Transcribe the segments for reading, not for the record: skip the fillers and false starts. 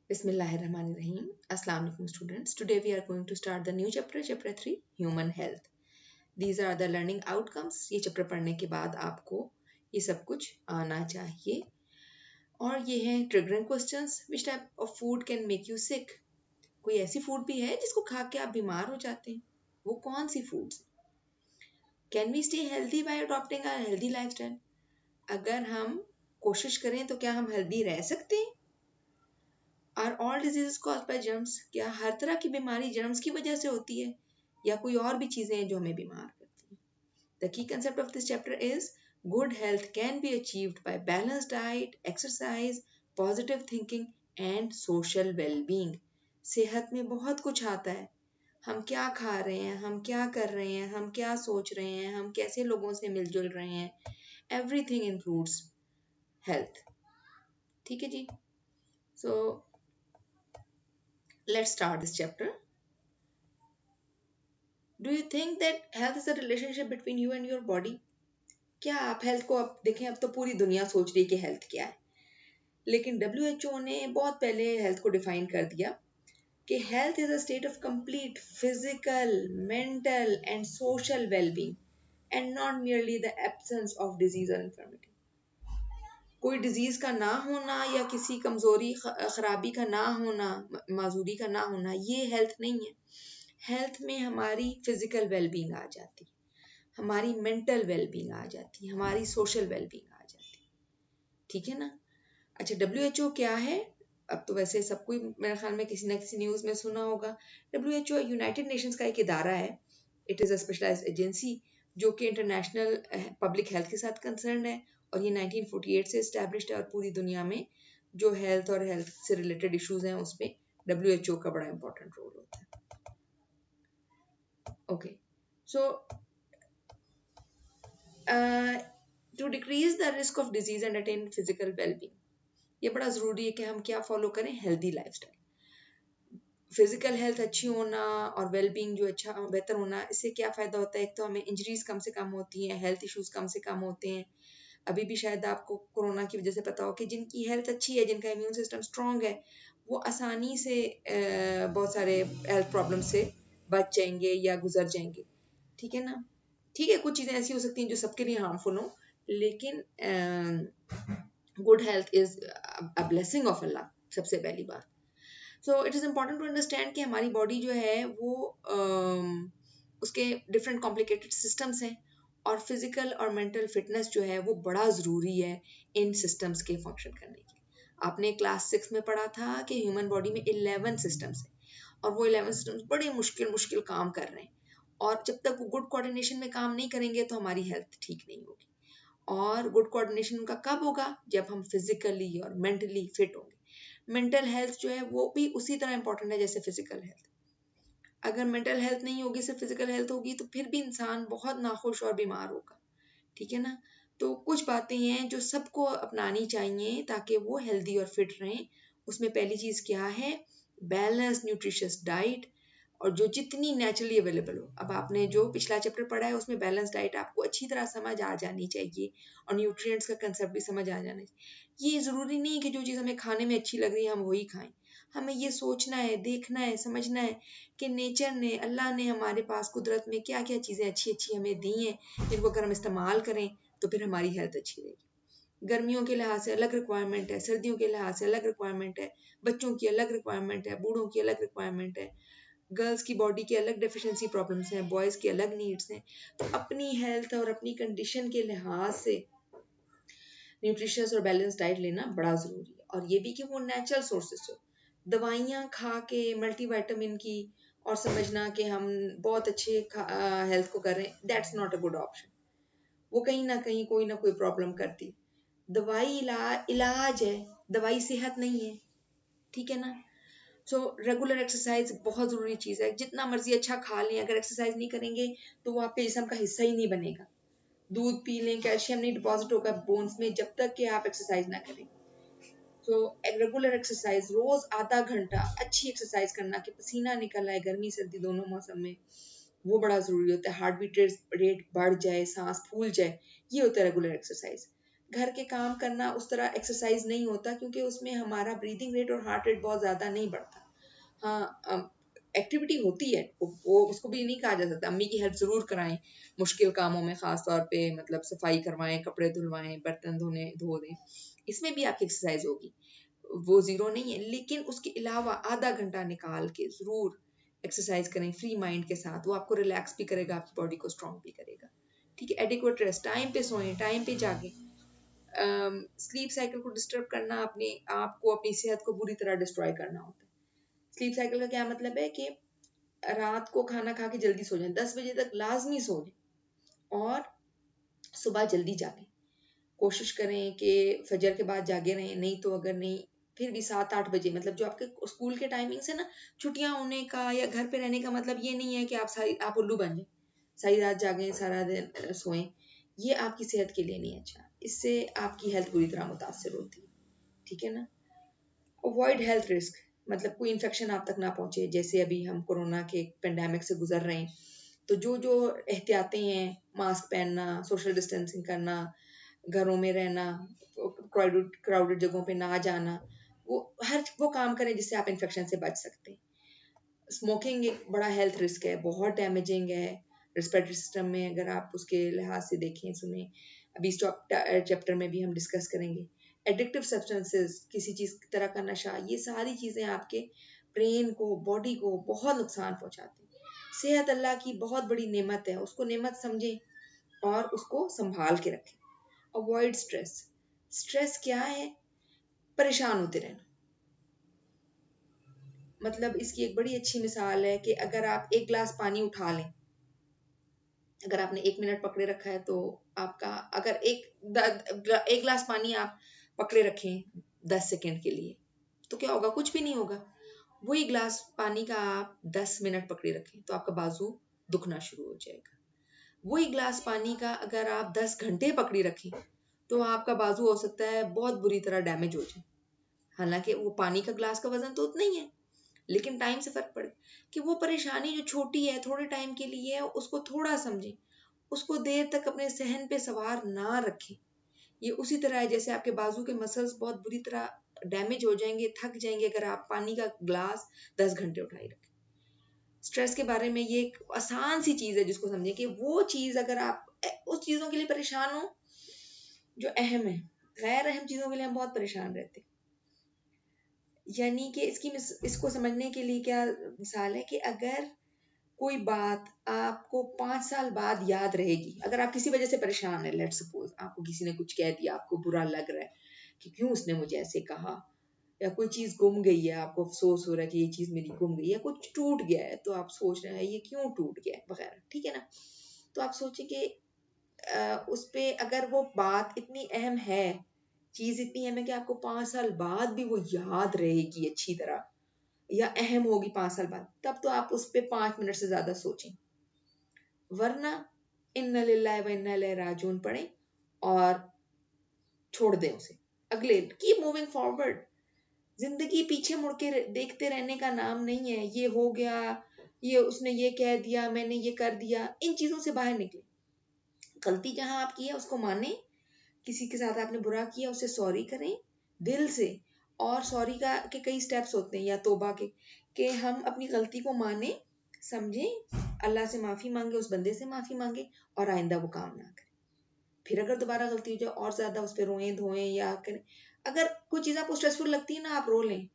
Bismillahirrahmanirrahim. Assalamu alaikum students. Today we are going to start the new chapter, chapter 3, Human Health. These are the learning outcomes. ये chapter पढ़ने के बाद आपको ये सब कुछ आना चाहिए. और ये हैं triggering questions. Which type of food can make you sick? कोई ऐसी फूड भी है जिसको खा के आप बीमार हो जाते हैं? वो कौन sea foods? Can we stay healthy by adopting a healthy lifestyle? अगर हम कोशिश करें तो क्या हम हेल्दी रह सकते हैं? Are all diseases caused by germs? क्या हर तरह की बीमारी जर्म्स की वजह से होती है या कोई और भी चीजें हैं जो हमें बीमार करती हैं? The key concept of this chapter is good health can be achieved by balanced diet, exercise, positive thinking and social wellbeing. सेहत में बहुत कुछ आता है. हम क्या खा रहे हैं, हम क्या कर रहे हैं, हम क्या सोच रहे हैं, हम कैसे लोगों से मिलजुल रहे हैं. Everything includes health. ठीक है जी. सो let's start this chapter. Do you think that health is a relationship between you and your body? क्या आप हेल्थ को अब देखें, अब तो पूरी दुनिया सोच रही है कि हेल्थ क्या है, लेकिन WHO ने बहुत पहले हेल्थ को डिफाइन कर दिया कि health is a state of complete physical, mental and social wellbeing and not merely the absence of disease और इन्फर्मिटी. कोई डिजीज का ना होना या किसी कमजोरी खराबी का ना होना, माजूरी का ना होना, ये हेल्थ नहीं है. हेल्थ में हमारी फिजिकल वेलबींग आ जाती है, हमारी मेंटल वेलबींग आ जाती है, हमारी सोशल वेलबींग आ जाती है. ठीक है ना. अच्छा, WHO क्या है? अब तो वैसे सबको मेरे ख्याल में किसी न किसी न्यूज में सुना होगा. WHO यूनाइटेड नेशंस का एक इदारा है. It is a specialised agency जो कि इंटरनेशनल पब्लिक हेल्थ के साथ कंसर्न है, और ये 1948 से इस्टेब्लिश्ड है. और पूरी दुनिया में जो हेल्थ और हेल्थ से रिलेटेड इश्यूज हैं उसमें WHO का बड़ा इंपॉर्टेंट रोल होता है. Okay, so to decrease the risk of disease and attain physical well-being, ये बड़ा ज़रूरी है कि हम क्या फॉलो करें? Healthy lifestyle. फिजिकल हेल्थ अच्छी होना और वेलबींग जो अच्छा बेहतर होना, इससे क्या फ़ायदा होता है? एक तो हमें इंजरीज कम से कम होती हैं, हेल्थ इश्यूज कम से कम होते हैं. अभी भी शायद आपको कोरोना की वजह से पता हो कि जिनकी हेल्थ अच्छी है, जिनका इम्यून सिस्टम स्ट्रांग है, वो आसानी से बहुत सारे हेल्थ प्रॉब्लम से बच जाएंगे या गुजर जाएंगे. ठीक है ना. ठीक है, कुछ चीज़ें ऐसी हो सकती हैं जो सबके लिए हार्मफुल हो, लेकिन good health is a blessing of Allah, सबसे पहली बात. So it is important to understand कि हमारी बॉडी जो है वो उसके डिफरेंट कॉम्प्लिकेटेड सिस्टम्स हैं, और फिजिकल और मेंटल फिटनेस जो है वो बड़ा ज़रूरी है इन सिस्टम्स के फंक्शन करने के. आपने क्लास 6 में पढ़ा था कि ह्यूमन बॉडी में 11 सिस्टम्स हैं, और वो 11 सिस्टम्स बड़े मुश्किल मुश्किल काम कर रहे हैं, और जब तक वो गुड कोऑर्डिनेशन में काम नहीं करेंगे तो हमारी हेल्थ ठीक नहीं होगी. और गुड कोऑर्डिनेशन उनका कब होगा? जब हम फिजिकली और मेंटली फिट होंगे. मेंटल हेल्थ जो है वो भी उसी तरह इंपॉर्टेंट है जैसे फिजिकल हेल्थ. अगर मेंटल हेल्थ नहीं होगी, सिर्फ फिजिकल हेल्थ होगी, तो फिर भी इंसान बहुत नाखुश और बीमार होगा. ठीक है ना. तो कुछ बातें हैं जो सबको अपनानी चाहिए ताकि वो हेल्दी और फिट रहें. उसमें पहली चीज क्या है? बैलेंस न्यूट्रिशियस डाइट, और जो जितनी नेचुरली अवेलेबल हो. अब आपने जो पिछला चैप्टर पढ़ा है उसमें बैलेंस डाइट आपको अच्छी तरह समझ आ जानी चाहिए, और न्यूट्रिएंट्स का कंसेप्ट भी समझ आ जाना चाहिए. ये ज़रूरी नहीं कि जो चीज़ हमें खाने में अच्छी लग रही है हम वही खाएं. हमें ये सोचना है, देखना है, समझना है कि नेचर ने, अल्लाह ने हमारे पास कुदरत में क्या क्या चीज़ें अच्छी अच्छी हमें दी हैं, जिनको अगर हम इस्तेमाल करें तो फिर हमारी हेल्थ अच्छी रहेगी. गर्मियों के लिहाज से अलग रिक्वायरमेंट है, सर्दियों के लिहाज से अलग रिक्वायरमेंट है, बच्चों की अलग रिक्वायरमेंट है, बूढ़ों की अलग रिक्वायरमेंट है, गर्ल्स की बॉडी की अलग डेफिशिएंसी प्रॉब्लम्स हैं, बॉयज़ की अलग नीड्स हैं. तो अपनी हेल्थ और अपनी कंडीशन के लिहाज से न्यूट्रिशियस और बैलेंस डाइट लेना बड़ा ज़रूरी है. और ये भी कि वो नेचुरल सोर्सेस हो. दवाइयाँ खा के मल्टीविटामिन की और समझना कि हम बहुत अच्छे हेल्थ को कर रहे हैं, that's not a good option. वो कहीं ना कोई प्रॉब्लम करती. दवाई इलाज है, दवाई सेहत नहीं है. ठीक है ना. सो रेगुलर एक्सरसाइज बहुत ज़रूरी चीज़ है. जितना मर्जी अच्छा खा लें, अगर एक्सरसाइज नहीं करेंगे तो वो आपके जिस्म का हिस्सा ही नहीं बनेगा. दूध पी लें, कैल्शियम नहीं डिपॉजिट होगा बोन्स में जब तक कि आप एक्सरसाइज ना करें. तो रेगुलर एक्सरसाइज, रोज आधा घंटा अच्छी एक्सरसाइज करना कि पसीना निकल आए गर्मी सर्दी दोनों मौसम में, वो बड़ा ज़रूरी होता है. हार्ट बीट रेट बढ़ जाए, सांस फूल जाए, ये होता है रेगुलर एक्सरसाइज. घर के काम करना उस तरह एक्सरसाइज नहीं होता, क्योंकि उसमें हमारा ब्रीदिंग रेट और हार्ट रेट बहुत ज़्यादा नहीं बढ़ता। हाँ, एक्टिविटी होती है, वो उसको भी नहीं कहा जा सकता। अम्मी की हेल्प ज़रूर कराएं मुश्किल कामों में, ख़ास तौर पे मतलब सफाई करवाएं, कपड़े धुलवाएं, बर्तन धो दें, इसमें भी आपकी एक्सरसाइज होगी, वो ज़ीरो नहीं है। लेकिन उसके अलावा आधा घंटा निकाल के ज़रूर एक्सरसाइज करें फ्री माइंड के साथ, वो आपको रिलैक्स भी करेगा, आपकी बॉडी को स्ट्रॉन्ग भी करेगा। ठीक है, एडिक्वेट रेस्ट, टाइम पे सोएं, टाइम पे जागें। स्लीप साइकिल को डिस्टर्ब करना अपने आप को, अपनी सेहत को बुरी तरह डिस्ट्रॉय करना होता है। स्लीप साइकिल का क्या मतलब है कि रात को खाना खा के जल्दी सो जाएं, 10 बजे तक लाजमी सो जाएं और सुबह जल्दी जागें। कोशिश करें कि फजर के बाद जागे रहें, नहीं तो अगर नहीं फिर भी 7-8 बजे, मतलब जो आपके स्कूल के टाइमिंग्स है ना, छुट्टियां होने का या घर पे रहने का मतलब ये नहीं है कि आप उल्लू बन जाए, सारी रात जागें, सारा दिन सोएं, ये आपकी सेहत के लिए नहीं अच्छा, इससे आपकी हेल्थ बुरी तरह मुतासर होती है। ठीक है ना। अवॉइड हेल्थ रिस्क, मतलब कोई इन्फेक्शन आप तक ना पहुंचे, जैसे अभी हम कोरोना के पेंडेमिक से गुजर रहे हैं, तो जो जो एहतियातें हैं, मास्क पहनना, सोशल डिस्टेंसिंग करना, घरों में रहना, क्राउडेड जगहों पे ना जाना, वो काम करें जिससे आप इन्फेक्शन से बच सकते हैं। स्मोकिंग एक बड़ा हेल्थ रिस्क है, बहुत डैमेजिंग है रेस्पिरेटरी सिस्टम में, अगर आप उसके लिहाज से देखें सुने, अभी इस चैप्टर में भी हम डिस्कस करेंगे। एडिक्टिव सब्सटेंसेस, किसी चीज़ की तरह का नशा, ये सारी चीज़ें आपके ब्रेन को, बॉडी को बहुत नुकसान पहुंचाती हैं। सेहत अल्लाह की बहुत बड़ी नेमत है, उसको नेमत समझें और उसको संभाल के रखें। अवॉइड स्ट्रेस, स्ट्रेस क्या है? परेशान होते रहना। मतलब इसकी एक बड़ी अच्छी मिसाल है कि अगर आप एक गिलास पानी उठा लें, अगर आपने 1 मिनट पकड़े रखा है तो आपका, अगर एक गिलास पानी आप पकड़े रखें 10 सेकेंड के लिए, तो क्या होगा? कुछ भी नहीं होगा। वही गिलास पानी का आप 10 मिनट पकड़े रखें तो आपका बाजू दुखना शुरू हो जाएगा। वही गिलास पानी का अगर आप 10 घंटे पकड़ी रखें तो आपका बाजू हो सकता है बहुत बुरी तरह डैमेज हो जाए। हालांकि वो पानी का गिलास का वजन तो उतना ही है, लेकिन टाइम से फर्क पड़े कि वो परेशानी जो छोटी है, थोड़े टाइम के लिए है, उसको थोड़ा समझें, उसको देर तक अपने सहन पे सवार ना रखें। ये उसी तरह है जैसे आपके बाजू के मसल्स बहुत बुरी तरह डैमेज हो जाएंगे, थक जाएंगे, अगर आप पानी का ग्लास 10 घंटे उठाए रखें। स्ट्रेस के बारे में ये एक आसान सी चीज है जिसको समझें कि वो चीज अगर आप उस चीजों के लिए परेशान हो जो अहम है, गैर अहम चीजों के लिए हम बहुत परेशान रहते हैं। यानी कि इसको समझने के लिए क्या मिसाल है कि अगर कोई बात आपको 5 साल बाद याद रहेगी, अगर आप किसी वजह से परेशान है, लेट सपोज आपको किसी ने कुछ कह दिया, आपको बुरा लग रहा है कि क्यों उसने मुझे ऐसे कहा, या कोई चीज गुम गई है, आपको अफसोस हो रहा है कि ये चीज मेरी गुम गई है, कुछ टूट गया है तो आप सोच रहे हैं ये क्यों टूट गया है वगैरह, ठीक है ना। तो आप सोचें कि उस पे अगर वो बात इतनी अहम है, चीज इतनी अहम है कि आपको 5 साल बाद भी वो याद रहेगी अच्छी तरह, या अहम होगी 5 साल बाद, तब तो आप उस पे 5 मिनट से ज्यादा सोचें। वरना इन्ना लिल्लाहि व इन्ना इलैहि राजिऊन पढ़ें और छोड़ दें उसे, अगले कीप मूविंग फॉरवर्ड। जिंदगी पीछे मुड़ के देखते रहने का नाम नहीं है, ये हो गया, ये उसने ये कह दिया, मैंने ये कर दिया, इन चीजों से बाहर निकले। गलती जहां आप की है उसको माने, किसी के साथ आपने बुरा किया उसे सॉरी करें दिल से, और सॉरी का के कई स्टेप्स होते हैं, या तौबा के कि हम अपनी गलती को माने, समझें, अल्लाह से माफी मांगे, उस बंदे से माफी मांगे और आइंदा वो काम ना करें। फिर अगर दोबारा गलती हो जाए और ज्यादा उस पर रोएं धोएं या करें। अगर कोई चीज आपको स्ट्रेसफुल लगती है ना, आप रो लें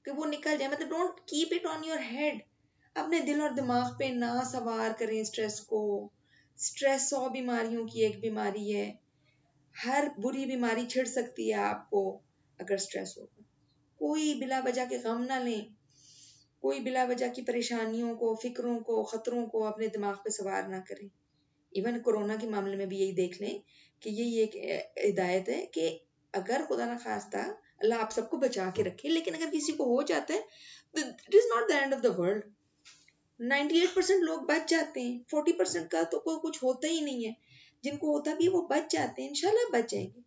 कि वो निकल जाए, मतलब don't keep it on your head. अपने दिल और दिमाग पे ना सवार करें स्ट्रेस को। स्ट्रेस 100 बीमारियों की एक बीमारी है, हर बुरी बीमारी छिड़ सकती है आपको अगर स्ट्रेस होगा। कोई बिला वजह के गम ना लें, कोई बिला वजह की परेशानियों को, फिक्रों को, खतरों को अपने दिमाग पे सवार ना करें। इवन कोरोना के मामले में भी यही देख लें कि यही एक हिदायत है कि अगर खुदा ना खास्ता अल्लाह आप सबको बचा के रखे, लेकिन अगर किसी को हो जाता है तो it is not the end of the world. 98% लोग बच जाते हैं, 40% का तो कोई कुछ होता ही नहीं है, जिनको होता भी है वो बच जाते हैं, इंशाल्लाह बच जाएंगे।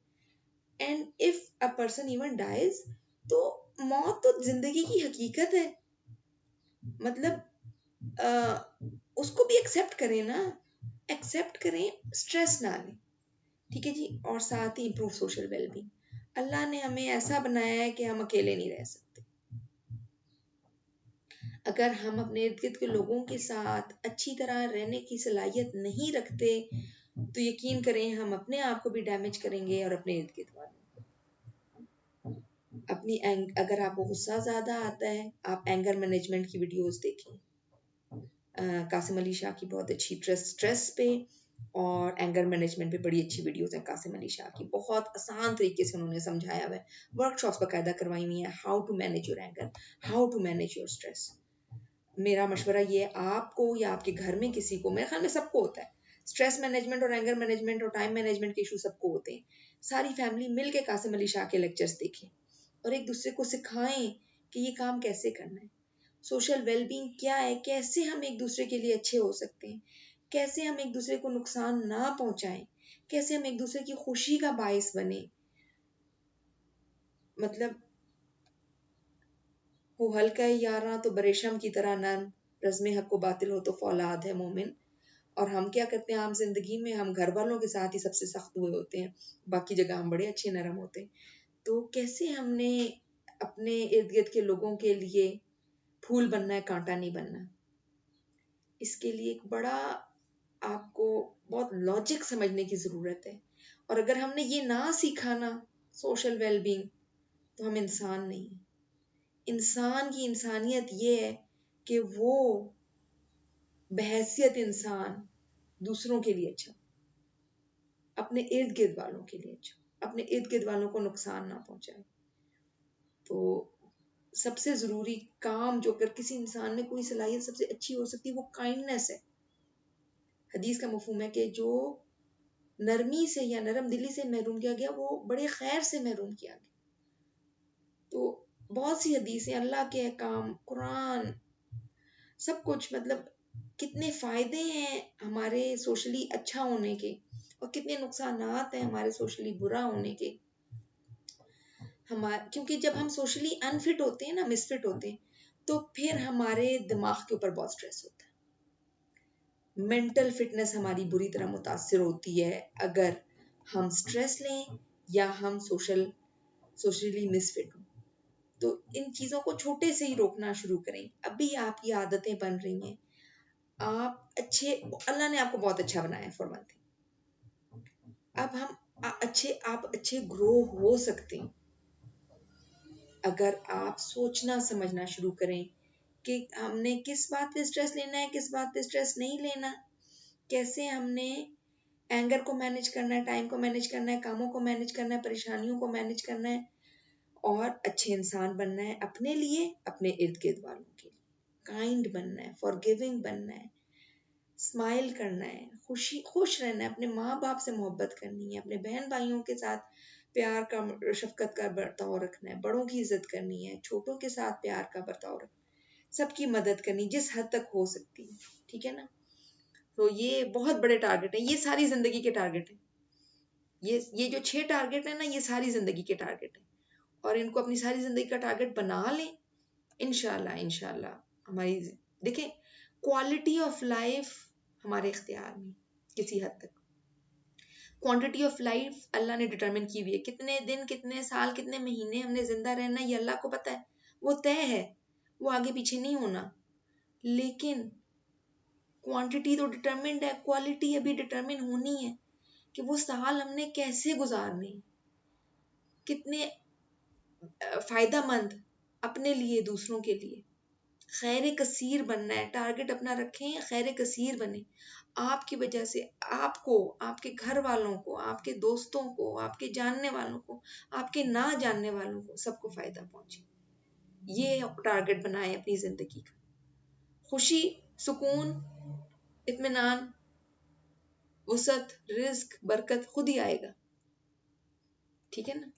And if a person even dies, तो मौत तो जिंदगी की हकीकत है, मतलब उसको भी एक्सेप्ट करें ना, एक्सेप्ट करें, स्ट्रेस ना लें। ठीक है जी। और साथ ही इम्प्रूव सोशल वेलबींग। अल्लाह ने हमें ऐसा बनाया है कि हम अकेले नहीं रह सकते। अगर हम अपने इर्द गिर्द के लोगों के साथ अच्छी तरह रहने की सलाहियत नहीं रखते तो यकीन करें हम अपने आप को भी डैमेज करेंगे और अपने इर्द गिर्द वालों अपनी अगर आपको गुस्सा ज्यादा आता है, आप एंगर मैनेजमेंट की वीडियोस देखें। कासिम अली शाह की बहुत अच्छी स्ट्रेस पे और एंगर मैनेजमेंट पे बड़ी अच्छी वीडियोस हैं कासिम अली शाह की। बहुत आसान तरीके से उन्होंने समझाया हुआ है, वर्कशॉप्स बाकायदा करवाई हुई है, how to manage your anger, how to manage your stress. मेरा मशवरा ये है आपको या आपके घर में किसी को, मेरे ख्याल में सबको होता है स्ट्रेस मैनेजमेंट और एंगर मैनेजमेंट और टाइम मैनेजमेंट के इशू, सबको होते हैं। सारी फैमिली मिल के कासिम अली शाह के लेक्चर्स देखें और एक दूसरे को सिखाएं कि ये काम कैसे करना है, सोशल वेलबींग क्या है, कैसे हम एक दूसरे के लिए अच्छे हो सकते हैं, कैसे हम एक दूसरे को नुकसान ना पहुंचाएं, कैसे हम एक दूसरे की खुशी का बायस बने। मतलब हो हल्का यारा तो बरेशम की तरह नर्म, रज़्म हक को बातिल हो तो फौलाद है मोमिन। और हम क्या करते हैं आम जिंदगी में, हम घर वालों के साथ ही सबसे सख्त हुए होते हैं, बाकी जगह हम बड़े अच्छे नरम होते हैं। तो कैसे हमने अपने इर्द गिर्द के लोगों के लिए फूल बनना है, कांटा नहीं बनना। इसके लिए एक बड़ा आपको बहुत लॉजिक समझने की जरूरत है। और अगर हमने ये ना सीखा ना सोशल वेलबींग, तो हम इंसान नहीं। इंसान की इंसानियत ये है कि वो बहैसियत इंसान दूसरों के लिए अच्छा, अपने इर्द गिर्द वालों के लिए अच्छा, अपने इर्द गिर्द वालों को नुकसान ना पहुंचाए। तो सबसे जरूरी काम जो अगर किसी इंसान में कोई सलाहियत सबसे अच्छी हो सकती है वो काइंडनेस है। हदीस का मफहूम है कि जो नरमी से या नरम दिली से महरूम किया गया वो बड़े खैर से महरूम किया गया। तो बहुत सी हदीसें, अल्लाह के अहकाम, कुरान, सब कुछ, मतलब कितने फायदे हैं हमारे सोशली अच्छा होने के और कितने नुकसानात हैं हमारे सोशली बुरा होने के। क्योंकि जब हम सोशली अनफिट होते हैं ना, मिसफिट होते हैं, तो फिर हमारे दिमाग के ऊपर बहुत स्ट्रेस होता है। मेंटल फिटनेस हमारी बुरी तरह मुतासिर होती है अगर हम स्ट्रेस लें या हम सोशली मिसफिट हों। तो इन चीजों को छोटे से ही रोकना शुरू करें। अभी आपकी आदतें बन रही हैं, आप अच्छे, अल्लाह ने आपको बहुत अच्छा बनाया है फॉर वन थिंग। अब आप अच्छे ग्रो हो सकते हैं अगर आप सोचना समझना शुरू करें कि हमने किस बात पे स्ट्रेस लेना है, किस बात पे स्ट्रेस नहीं लेना, कैसे हमने एंगर को मैनेज करना है, टाइम को मैनेज करना है, कामों को मैनेज करना है, परेशानियों को मैनेज करना है और अच्छे इंसान बनना है अपने लिए, अपने इर्द गिर्द वालों के लिए। काइंड बनना है, फॉरगिविंग बनना है, स्माइल करना है, खुश रहना है, अपने माँ बाप से मोहब्बत करनी है, अपने बहन भाइयों के साथ प्यार का, शफकत का बर्ताव रखना है, बड़ों की इज्जत करनी है, छोटों के साथ प्यार का बर्ताव रखना है, सबकी मदद करनी जिस हद तक हो सकती है। ठीक है ना। तो ये बहुत बड़े टारगेट है, ये सारी जिंदगी के टारगेट है। ये जो 6 टारगेट है ना, ये सारी जिंदगी के टारगेट है और इनको अपनी सारी जिंदगी का टारगेट बना लें, इंशाल्लाह इंशाल्लाह हमारी, देखें, क्वालिटी ऑफ लाइफ हमारे इख्तियार में किसी हद तक। क्वांटिटी ऑफ लाइफ अल्लाह ने डिटरमिन की हुई है, कितने दिन, कितने साल, कितने महीने हमने जिंदा रहना ये अल्लाह को पता है, वो तय है, वो आगे पीछे नहीं होना। लेकिन क्वांटिटी तो डिटरमिन्ड है, क्वालिटी अभी डिटरमिन होनी है कि वो साल हमने कैसे गुजारने, कितने फायदेमंद अपने लिए, दूसरों के लिए। खैर कसीर बनना है, टारगेट अपना रखें, खैर कसीर बने। आपकी वजह से आपको, आपके घर वालों को, आपके दोस्तों को, आपके जानने वालों को, आपके ना जानने वालों को, सबको फायदा पहुंचे। ये टारगेट बनाए अपनी जिंदगी का। खुशी, सुकून, इत्मीनान, वसत, रिज्क, बरकत खुद ही आएगा। ठीक है ना।